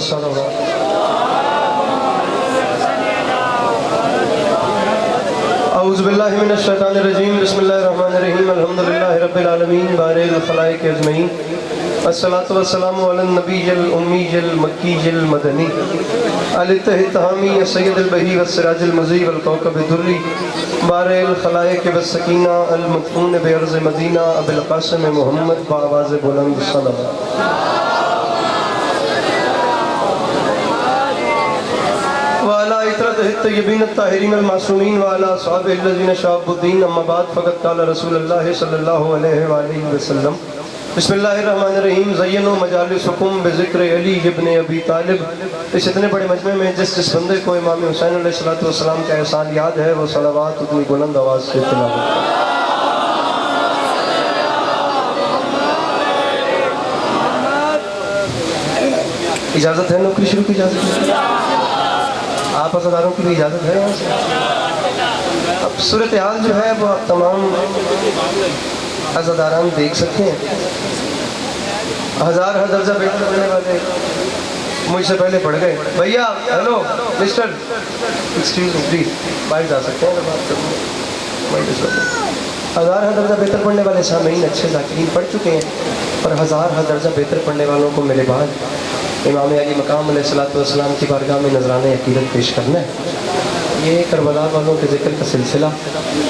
सल्लल्लाहु औज़ु बिल्लाहि मिनश शैतानिर रजीम बिस्मिल्लाहिर रहमानिर रहीम अल्हम्दुलिल्लाहि रब्बिल आलमीन बारिल खलाइक अजमईन अस्सलातु वस्सलामु अलन नबिय्यिल उम्मिय्यिल मक्किय्यिल मदनी अल तहमी सय्यदुल बही वस्सिराजुल मुज़ी वल कौकबिद दुर्री बारिल खलाइक वस्सकीना अल मदफून बिअर्ज़ मदीना अबुल क़ासिम मुहम्मद बावाज़ बुलंद सल्लल्लाहु वाला इतरतहित्तय्यबीन ताहिरीन अल-मासूमीन वाला सहाबेल्लज़ीन शाबुद्दीन अम्मा बाद फ़क़त क़ाल रसूलुल्लाह सल्लल्लाहु अलैहि वसल्लम बिस्मिल्लाहिर्रहमानिर्रहीम ज़य्यनु मजालिसकुम बिज़िक्र अली इब्न अबी तालिब। इस इतने बड़े मजमे में जिस बंदे को इमाम हुसैन अलैहिस्सलातु वस्सलाम का एहसान याद है वो सलावत उतनी बुलंद आवाज़ से तिलावत। इजाज़त है नौकरी शुरू की इजाज़त है? आप अज़ादारों की भी इजाज़त है यहाँ से? अब सूरत हाल जो है वो आप तमाम अज़ादारान देख सकते हैं। हज़ार दर्जा बेहतर पढ़ने वाले मुझसे पहले पढ़ गए। भैया hello mister excuse me please बाहर जा सकते हैं? हज़ार दर्जा बेहतर पढ़ने वाले सामीन अच्छे ज़ाकिरीन पढ़ चुके हैं, पर हज़ार दर्जा बेहतर पढ़ने वालों को मेरे बाद इमाम अली मकाम अलैहिस्सलातु वस्सलाम की बारगाह में नजराने अकीदत पेश करना है। ये करबला वालों के ज़िक्र का सिलसिला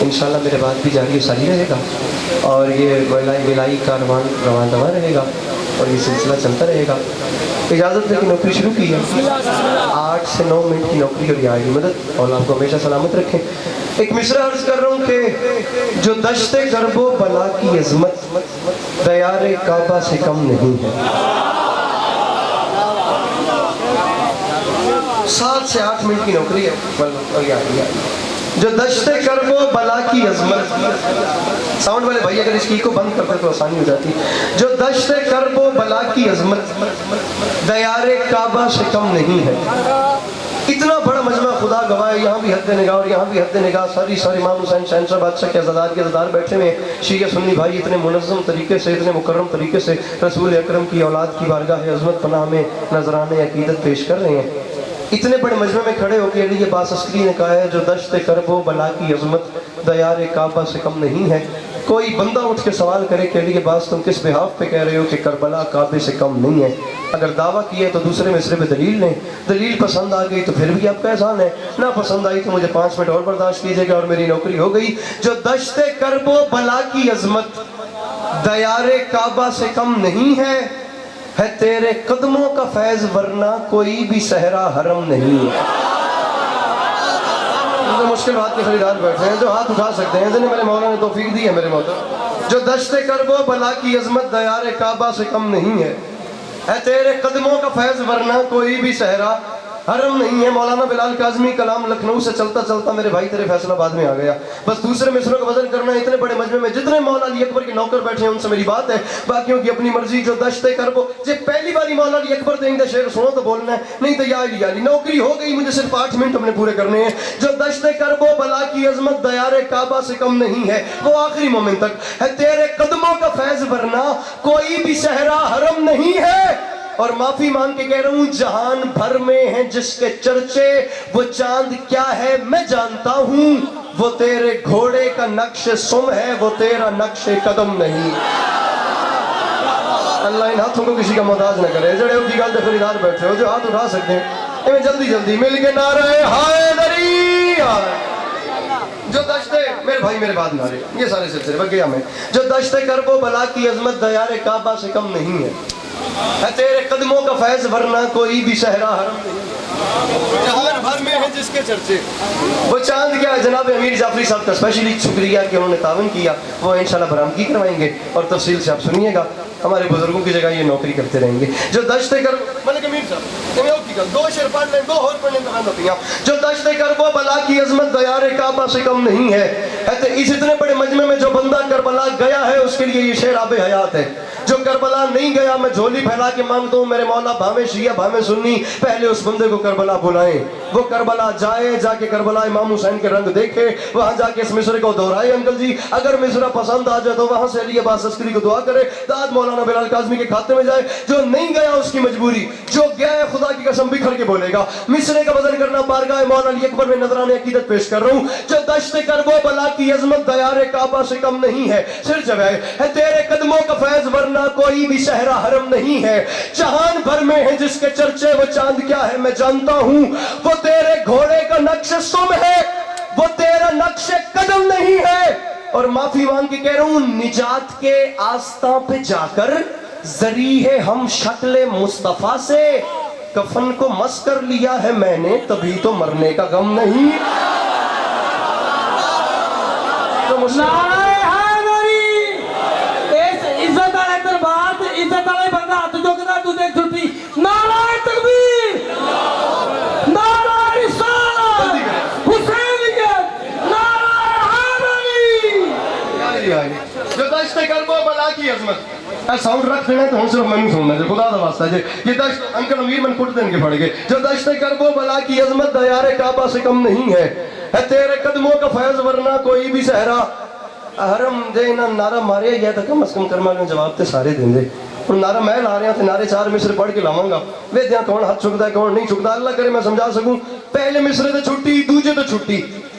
इंशाअल्लाह मेरे बाद भी जारी सारी रहेगा और ये विलाई का रवान दवा रहेगा और ये सिलसिला चलता रहेगा। इजाज़त है कि नौकरी शुरू की है 8 से 9 मिनट की नौकरी और आएगी मदद और आपको हमेशा सलामत रखें। एक मिसरा अर्ज कर रहा हूँ कि जो दश्ते करबो बला की अज़मत दयारे काबा से कम नहीं है। 7 से 8 मिनट की नौकरी है। जो दश्ते करबो बला की अज़मत, साउंड वाले भाई अगर इसकी को बंद करते तो आसानी हो जाती। जो दश्ते करबो बला की अज़मत दयारे काबा से कम नहीं है। इतना बड़ा मजमा खुदा गवाह है, यहाँ भी हद निगाह और यहाँ भी हद निगाह। सारी इमाम हुसैन शहंशाह बादशाह के अज़ादार बैठे हुए शिया सुन्नी भाई इतने मुनज़्ज़म तरीके से इतने मुकर्रम तरीके से रसूल अकरम की औलाद की बारगाह अज़मत पनाह में नजराने अकीदत पेश कर रहे हैं। इतने बड़े मजमे में खड़े होकर अली अब्बास अस्करी ने कहा है जो दश्ते करबो बला की अज़मत दयारे काबा से कम नहीं है। कोई बंदा उठ के सवाल करे कि अली अब्बास तुम किस बिहाफ पे कह रहे हो कि करबला काबे से कम नहीं है? अगर दावा किया तो दूसरे मिसरे पे दलील लें। दलील पसंद आ गई तो फिर भी आपका एहसान है, ना पसंद आई तो मुझे 5 मिनट और बर्दाश्त कीजिएगा और मेरी नौकरी हो गई। जो दश्ते करबो बला की अज़मत दयारे काबा से कम नहीं है तेरे कदमों का फैज़ वरना कोई भी सहरा हरम नहीं है। तो मुश्किल बात के खरीदार बैठे हैं जो हाथ उठा सकते हैं, जिन्हें मेरे मौला ने तौफीक दी है। मेरे मौला जो दश्ते करबो बला की अज़मत दयारे काबा से कम नहीं है तेरे कदमों का फैज़ वरना कोई भी सहरा हरम नहीं है। मौलाना बिलाल काज़मी कलाम लखनऊ से चलता चलता मेरे भाई तेरे फैसलाबाद में आ गया। बस दूसरे मिसरों का वजन करना है। इतने बड़े मजमे में जितने मौला अली अकबर के नौकर बैठे हैं उनसे मेरी बात है, बाकियों की अपनी मर्जी। जो दश्ते करबो जे पहली बारी मौला अली अकबर देंगे शेर सुनो तो बोलना है, नहीं तो या अली नौकरी हो गई, मुझे सिर्फ 8 मिनट अपने पूरे करने हैं। जो दश्ते करबो बला की अज़मत दयारे काबा से कम नहीं है वो आखिरी मोमेंट तक है तेरे कदमों का फैज़ वरना कोई भी सहरा हरम नहीं है। और माफी मांग के कह रहा हूँ जहान भर में है जिसके चर्चे वो चांद क्या है मैं जानता हूँ। वो तेरे घोड़े का नक्श सुम है वो तेरा नक्श कदम नहीं। अल्लाह इन हाथों को किसी का मोहताज न करे। जड़े की गल खरीदार बैठे हो जो हाथ उठा सकते हैं इन्हें जल्दी जल्दी मिल के नारे हैदरी। जो दश्ते मेरे भाई मेरे बाद नारे ये सारे सिलसिले बगिया में। जो दश्ते करबो बला की अज़मत दयारे काबा से कम नहीं है तेरे कदमों का फैज़ वरना कोई भी सहरा हरम नहीं। जहान भर में है जिसके चर्चे वो चांद क्या है। जनाब अमीर जाफरी साहब का स्पेशली शुक्रिया कि उन्होंने तावन किया, वो इंशाल्लाह बरामदगी करवाएंगे और तफसील से आप सुनिएगा। हमारे बुजुर्गों की जगह ये नौकरी करते रहेंगे। जो दश्ते कर मलिक अमीर साहब 2 शेर पढ़ लें 2 और पढ़ने का जो दश्ते करबो बला की अज़मत दयारे काबा से कम नहीं है इस इतने बड़े मजमे में जो बंदा करबला गया है उसके लिए ये शेर आबे हयात है। जो करबला नहीं गया मैं झोली फैला के मांगता हूँ मेरे मौला भावे शिया भावे सुन्नी पहले उस बंदे को करबला बुलाएं, वो करबला जाए, जाके करबला इमाम हुसैन के रंग देखे, वहां जाके इस मिसरे को दोहराए। अंकल जी अगर मिसरा पसंद आ जाए तो वहां से अली अब्बास अस्करी को दुआ करे, दाद मौलाना बिलाल काज़मी के खाते में जाए। जो नहीं गया उसकी मजबूरी, जो गया है खुदा की कसम बिखर के बोलेगा। मिसरे का वजन करना बारगाह मौला अली अकबर में नजराने अकीदत पेश कर रहा हूँ। जो दश्त करबो बला की अजमत दयारे काबा से कम नहीं है, सिर जवाब है तेरे कदमों का फैज वरना कोई भी शहरा हरम नहीं है। जहान भर में है जिसके चर्चे वो चांद क्या है मैं जानता हूँ, वो तेरे घोड़े का नक्श सुम है, वो तेरा नक्श कदम नहीं है। और माफी मांग के कह रहा हूँ निजात के आस्था पे जाकर जरी है हम शक्ल मुस्तफा से, कफन को मस कर लिया है मैंने तभी तो मरने का गम नहीं। तो इज्जत वाले दरबार ते इज्जत वाले बंदा हाथ चुकदा तू देख छुट्टी नाराए तकबीर नाराए रिसालत हुसैनियत नाराए हैदरी। जो दश्त करबो बला की अजमत साउंड रख लेना तो हम सिर्फ मैं सुनना जो खुदा दा वास्ता जे ये दश्त अंकल अमीर मन पुट देन के पड़ गए। जो दश्त करबो बला की अजमत दयारे काबा से कम नहीं है तेरे कदमों का फैज वरना कोई भी सहरा हरम दे ना नारा मारे या तो कम से कम कर्मा में जवाब ते सारे देंदे। और नारा मैं ला रहा थे नारे चार मिसरे पढ़ के लावांगा वे दिया कौन हाथ चुकता है कौन नहीं चुकता अल्लाह करे मैं समझा सकूं। पहले मिसरे ते छुट्टी, दूजे ते छुट्टी,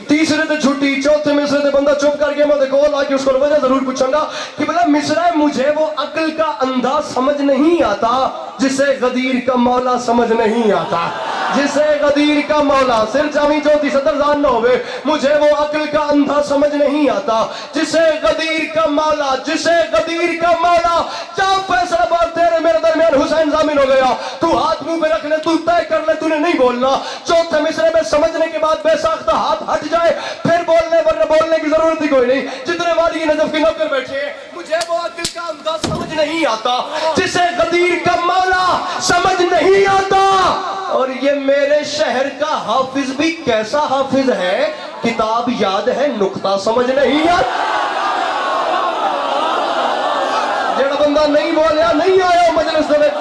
तीसरे ते छुट्टी, चौथे मिसरे ते बंदा चुप करके मैं देखो लाके उसको वजह जरूर पूछूंगा कि भला मिसरा मुझे वो अक्ल का अंधा समझ नहीं आता जिसे गदीर का मौला समझ नहीं आता, जिसे गदीर का मौला सिर जावी चौथी सदरदान न होवे। मुझे वो अक्ल का अंधा समझ नहीं आता जिसे गदीर का मौला, जिसे गदीर का मौला। जब फैसला बात तेरे मेरे दरमियान हुसैन जामिन हो गया, तू हाथ मुंह पे रख ले, तू तय कर ले, तूने नहीं बोलना। चौथे मिसरे में समझने के बाद बेसाख्ता हाथ हट जाए फिर बोलने, वरना बोलने की जरूरत ही कोई नहीं। जितने वाली नजफ के नौकर बैठे मुझे वो अक्ल का अंधा समझ नहीं आता जिसे गदीर का मौला समझ नहीं आता। और ये मेरे शहर का हाफिज भी कैसा हाफिज है, किताब याद है नुक्ता समझ नहीं आता। जेड़ा बंदा नहीं बोलिया नहीं आया मजलिस में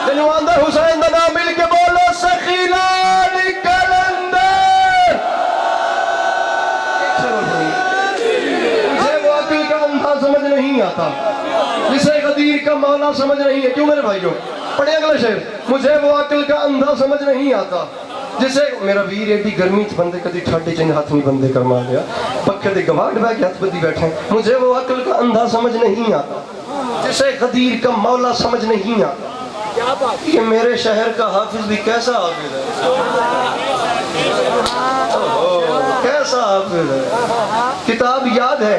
जिन्हों आंदा हुसैन दा नाम मिल के बोलो सखीला कलंदर। मुझे वो अक्ल का अंधा समझ नहीं आता जिसे गदीर का मौला समझ नहीं है। क्यों मेरे भाइयों पढ़े अगला शेर, मुझे वो अक्ल का अंधा समझ नहीं आता जिसे मेरा वीर एडी गर्मी च बंदे कदी ठाडे च हाथ नहीं बंदे करमा गया पक्के दे गवाड़ बह के हाथ बदी बैठे। मुझे वो अक्ल का अंधा समझ नहीं आता जिसे गदीर का मौला समझ नहीं आता। क्या बात, ये मेरे शहर का हाफिज भी कैसा हाफिज है, कैसा हाफिज है, किताब याद है।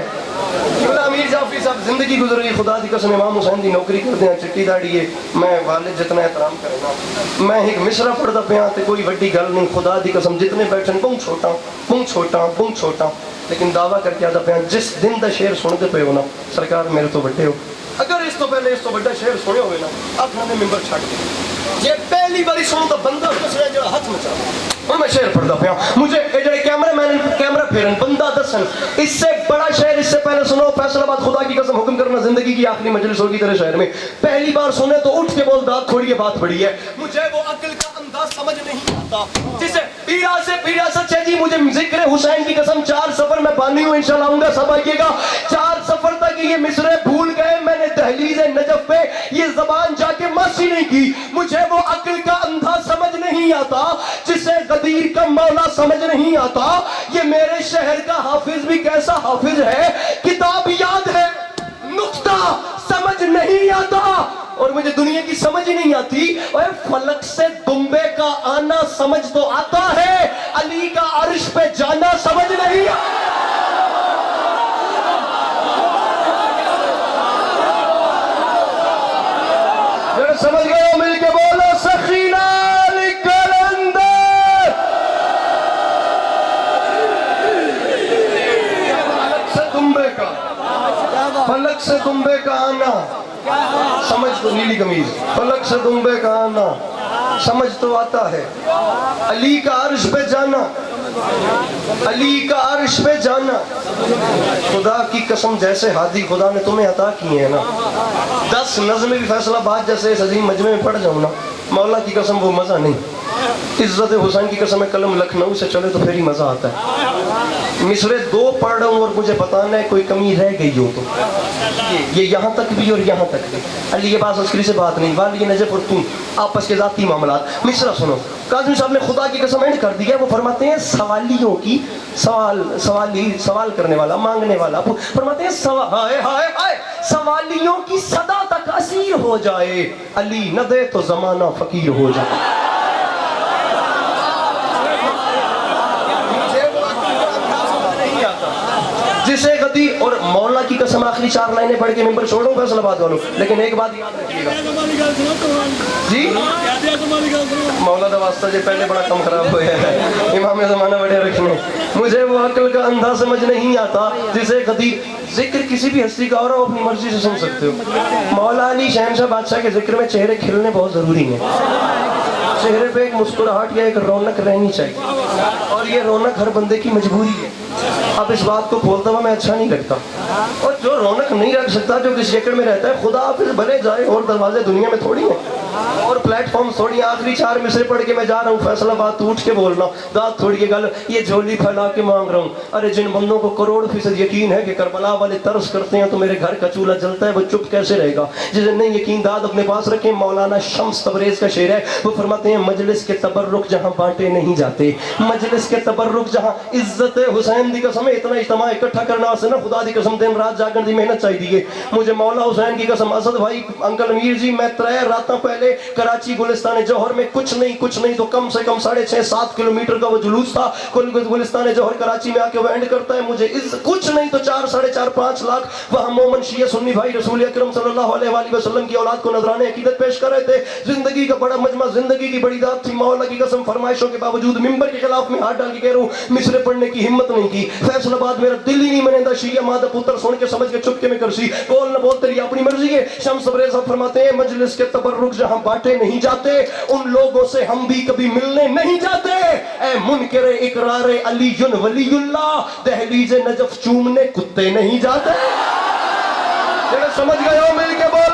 अमीर जाफरी साहब जिंदगी गुजर गई खुदा दी कसम इमाम हुसैन दी नौकरी करते हैं चिट्टी दाड़ी है मैं वालिद जितना एहतराम करना मैं एक मिसरा पढ़ता पिया तो कोई वड्डी गल नहीं खुदा दी कसम जितने बैठन बहुत छोटा बहुत छोटा बहुत छोटा लेकिन दावा करके आता पिया जिस दिन का शेर सुनते पे हो ना सरकार मेरे तो बड़े हो अगर इस तो पहले इस तो बड़ा शेर सुने हुए ना अपना मेंबर छड़ जे पहली बारी सुनो तो बंदा उसने जो हाथ मचा और मैं शेर पढ़ता पिया मुझे जो कैमरा मैन कैमरा फेरन बंदा दसन इससे बड़ा शेर इससे पहले सुनो फैसलाबाद खुदा की कसम हुक्म करना जिंदगी की आखिरी मजलिस होगी तेरे शहर में पहली बार सुने तो उठ के बोल दाद थोड़ी बात बड़ी है। मुझे वो अक्ल का अंदाज समझ नहीं आता जिसे पीरा से जी मुझे जिक्र हुसैन की कसम 4 सफर में बानी हूँ इंशाल्लाह आऊंगा सब आइएगा 4 सफर तक ये मिसरे भूल गए मैंने दहलीज नजफ पे ये जबान जाके मसी नहीं की। मुझे वो अक्ल का अंधा समझ नहीं आता जिसे गदीर का मौला समझ नहीं आता। ये मेरे शहर का हाफिज भी कैसा हाफिज है किताब याद है नुक्ता समझ नहीं आता। और मुझे दुनिया की समझ ही नहीं आती और फलक से दुम्बे का आना समझ तो आता है अली का अर्श पे जाना समझ नहीं आता। समझ गए हो मिलके बोलो सखीना कलंदर। फलक से दुम्बे का आना समझ तो नीली कमीज फलक से दुम्बे का आना समझ तो आता है अली का अर्श पे जाना علی کا عرش پہ جانا، خدا کی قسم جیسے ہادی خدا نے تمہیں عطا کیے ہیں نا، 10 نظمیں بھی فیصل آباد جیسے اس عظیم مجمع میں پڑھ جاؤں نا، مولا کی قسم وہ مزہ نہیں۔ عزت حسین کی قسم قلم لکھنؤ سے چلے تو پھر ہی مزہ آتا ہے۔ مصرے 2 پڑھ رہا ہوں اور مجھے بتانا ہے کوئی کمی رہ گئی ہو تو، یہ یہاں تک بھی اور یہاں تک بھی۔ علی یہ بات عسکری سے بات نہیں، والی نجف اور تم آپس کے ذاتی معاملات۔ مصرع سنو، کاظمی صاحب نے خدا کی قسم اینڈ کر دی ہے، وہ فرماتے ہیں سوالیوں کی سوال کرنے والا، مانگنے والا، فرماتے ہیں ہائے ہائے ہائے سوالیوں کی صدا تک اسیر ہو جائے، علی نہ دے تو زمانہ فقیر ہو جائے۔ جسے غدی اور مولا کی قسم آخری 4 لائنیں پڑھ کے ممبر چھوڑوں فیصل آباد والوں، لیکن ایک بات یاد رکھیے گا جی، مولا دا واسطہ جی پہلے بڑا کم خراب ہوا ہے، امام زمانہ بڑے رکھنے، مجھے وہ عقل کا اندھا سمجھ نہیں آتا جسے غدی ذکر کسی بھی ہستی کا اور آپ اپنی مرضی سے سن سکتے ہو۔ مولا علی شہنشاہ بادشاہ کے ذکر میں چہرے کھلنے بہت ضروری ہیں، چہرے پہ ایک مسکراہٹ یا ایک رونق رہنی چاہیے، اور یہ رونق ہر بندے کی مجبوری ہے۔ اب اس بات کو کھولتا ہوا میں اچھا نہیں لگتا، اور جو رونق نہیں رکھ سکتا، جو کس جکڑ میں رہتا ہے، خدا حافظ بھلے جائے، اور دروازے دنیا میں تھوڑی ہیں اور پلیٹ فارم تھوڑی ہیں۔ آخری 4 مصرے پڑھ کے میں جا رہا ہوں فیصل آباد، تو اٹھ کے بولنا، دانت تھوڑی کے گل، یہ جھولی پھیلا کے مانگ رہا ہوں۔ ارے جن بندوں کو کروڑ فیصد یقین ہے کہ کربلا والے ترس کرتے ہیں تو میرے گھر کا چولہا جلتا ہے، وہ چپ کیسے رہے گا؟ جسے نہیں یقین داد اپنے پاس رکھیں۔ مولانا شمس تبریز کا شعر ہے، وہ فرماتے ہیں مجلس کے تبرک جہاں بانٹے نہیں جاتے، مجلس کے تبرک جہاں عزت حسین دی قسم اتنا اجتماع اکٹھا کرنا واسطے نا خدا دی قسم دن رات جاگن دی محنت چاہیے مجھے۔ مولا حسین کی قسم اسد بھائی انکل امیر جی، میں 3 راتاں پہلے کراچی گلستان جوہر میں کچھ نہیں تو کم سے کم 6.5-7 کلومیٹر کا وہ جلوس تھا، گلستان جوہر کراچی میں آ کے وہ اینڈ کرتا ہے، مجھے کچھ نہیں تو 4-4.5 لاکھ وہاں مومن شیعہ سنی بھائی رسول اکرم صلی اللہ علیہ وآلہ وسلم کی اولاد کو نذرانے عقیدت پیش کر رہے تھے۔ زندگی کا بڑا مجمع، زندگی کی بڑی ذات تھی، مولا کی قسم فرمائشوں کے باوجود ممبر کے خلاف میں ہاتھ ڈال کے کہہ رہا ہوں، مصرے پڑھنے کی ہمت نہیں کی۔ فیصل آباد میرا دل ہی نہیں منیندا، شیعہ مادہ پتر سن کے سمجھ کے چپکے میں کرسی، بول نہ بول تیری اپنی مرضی ہے۔ شمس تبریز صاحب فرماتے ہیں مجلس کے تبرک جہاں بانٹے نہیں جاتے، ان لوگوں سے ہم بھی کبھی ملنے نہیں جاتے۔ اے منکر اقرار علی ولی اللہ، دہلیز نجف چومنے کتے نہیں جاتے۔ سمجھ گئے ہو؟ مل کے بول